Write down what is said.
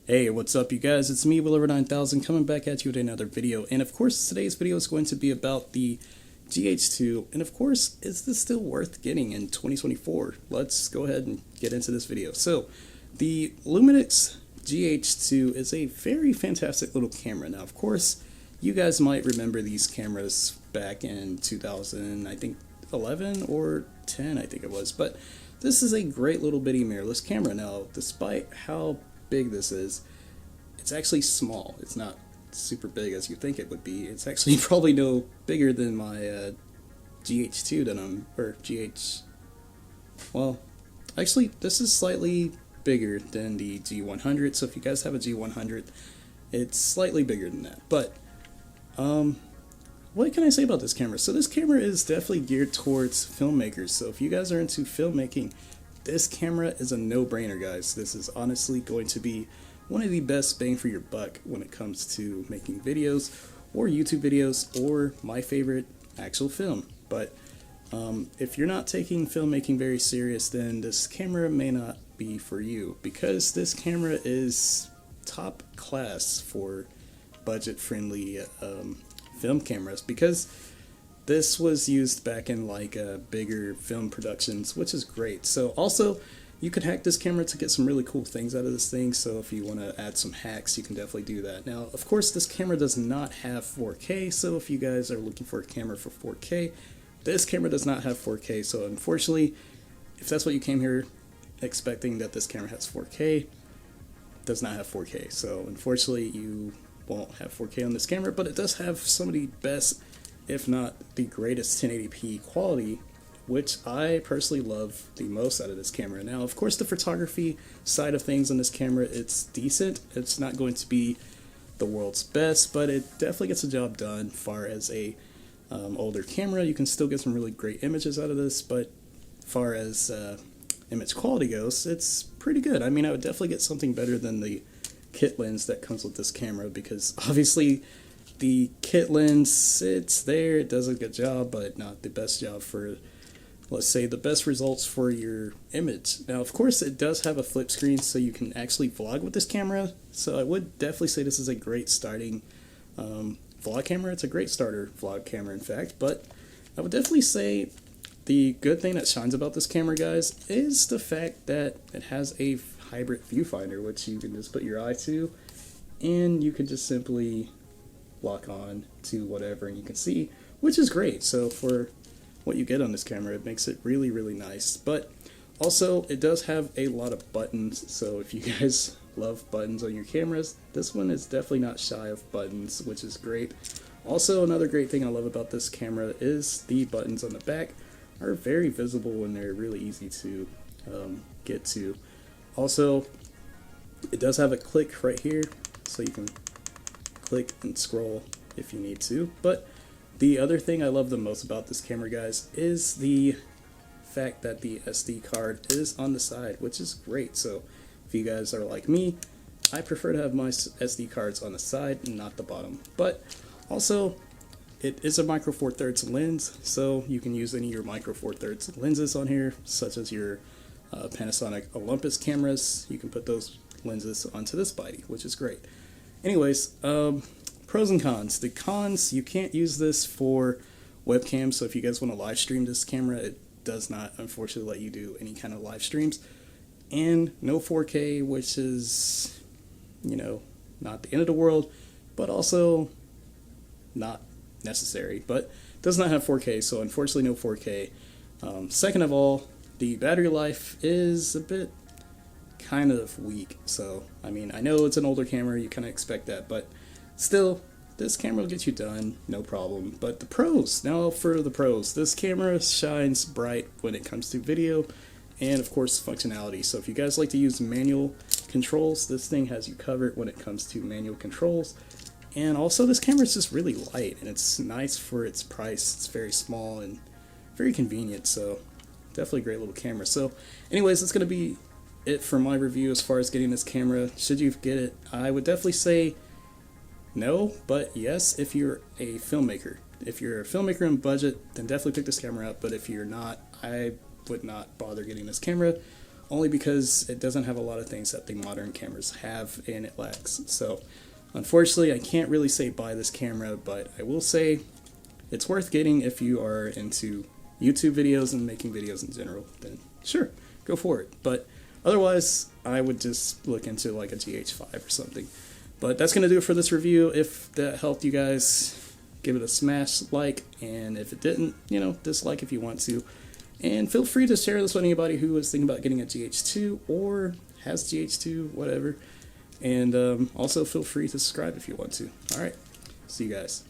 Hey, what's up you guys? It's me, Willover9000, coming back at you with another video. And of course, today's video is going to be about the GH2. And of course, is this still worth getting in 2024? Let's go ahead and get into this video. So, the Lumix GH2 is a very fantastic little camera. Now, of course, you guys might remember these cameras back in 2000, I think 11 or 10, I think it was. But this is a great little bitty mirrorless camera. Now, despite how big this is, it's actually small. It's not super big as you think it would be. It's actually probably no bigger than my GH2 that well, actually this is slightly bigger than the G100, so if you guys have a G100, it's slightly bigger than that. But what can I say about this camera? So this camera is definitely geared towards filmmakers, so if you guys are into filmmaking, this camera is a no-brainer, guys. This is honestly going to be one of the best bang for your buck when it comes to making videos or YouTube videos or my favorite, actual film. But if you're not taking filmmaking very serious, then this camera may not be for you, because this camera is top class for budget-friendly film cameras, because this was used back in like bigger film productions, which is great. So also, you could hack this camera to get some really cool things out of this thing, so if you want to add some hacks, you can definitely do that. Now, of course, this camera does not have 4K, so if you guys are looking for a camera for 4K, this camera does not have 4K, so unfortunately, if that's what you came here expecting, that this camera has 4K, it does not have 4K, so unfortunately, you won't have 4K on this camera, but it does have some of the best, if not the greatest 1080p quality, which I personally love the most out of this camera. Now, of course, the photography side of things on this camera, it's decent. It's not going to be the world's best, but it definitely gets the job done. Far as a older camera, you can still get some really great images out of this, but far as image quality goes, it's pretty good. I mean, I would definitely get something better than the kit lens that comes with this camera, because obviously the kit lens, it's there, it does a good job, but not the best job for, let's say, the best results for your image. Now, of course, it does have a flip screen, so you can actually vlog with this camera, so I would definitely say this is a great starting vlog camera. It's a great starter vlog camera, in fact, but I would definitely say the good thing that shines about this camera, guys, is the fact that it has a hybrid viewfinder, which you can just put your eye to, and you can just simply lock on to whatever and you can see, which is great. So for what you get on this camera, it makes it really, really nice. But also, it does have a lot of buttons, so if you guys love buttons on your cameras, this one is definitely not shy of buttons, which is great. Also, another great thing I love about this camera is the buttons on the back are very visible and they're really easy to get to. Also, it does have a click right here, so you can click and scroll if you need to. But the other thing I love the most about this camera, guys, is the fact that the SD card is on the side, which is great. So if you guys are like me, I prefer to have my SD cards on the side and not the bottom. But also, it is a micro four thirds lens, so you can use any of your micro four thirds lenses on here, such as your Panasonic Olympus cameras. You can put those lenses onto this body, which is great. Anyways, pros and cons. The cons, you can't use this for webcam, so if you guys want to live stream this camera, it does not unfortunately let you do any kind of live streams. And no 4K, which is, you know, not the end of the world, but also not necessary. But it does not have 4K, so unfortunately no 4K. Second of all, the battery life is a bit kind of weak. So, I mean, I know it's an older camera, you kind of expect that, but still, this camera will get you done, no problem. But the pros, now for the pros, this camera shines bright when it comes to video and, of course, functionality. So if you guys like to use manual controls, this thing has you covered when it comes to manual controls. And also, this camera is just really light, and it's nice for its price. It's very small and very convenient, so definitely a great little camera. So anyways, that's going to be it for my review as far as getting this camera. Should you get it, I would definitely say no, but yes if you're a filmmaker. If you're a filmmaker on budget, then definitely pick this camera up, but if you're not, I would not bother getting this camera. only because it doesn't have a lot of things that the modern cameras have and it lacks. So unfortunately, I can't really say buy this camera, but I will say it's worth getting if you are into YouTube videos and making videos in general. Then sure, go for it. But otherwise, I would just look into like a GH5 or something. But that's going to do it for this review. If that helped you guys, give it a smash like, and if it didn't, you know, dislike if you want to. And feel free to share this with anybody who is thinking about getting a GH2 or has GH2, whatever. And also feel free to subscribe if you want to. All right, see you guys.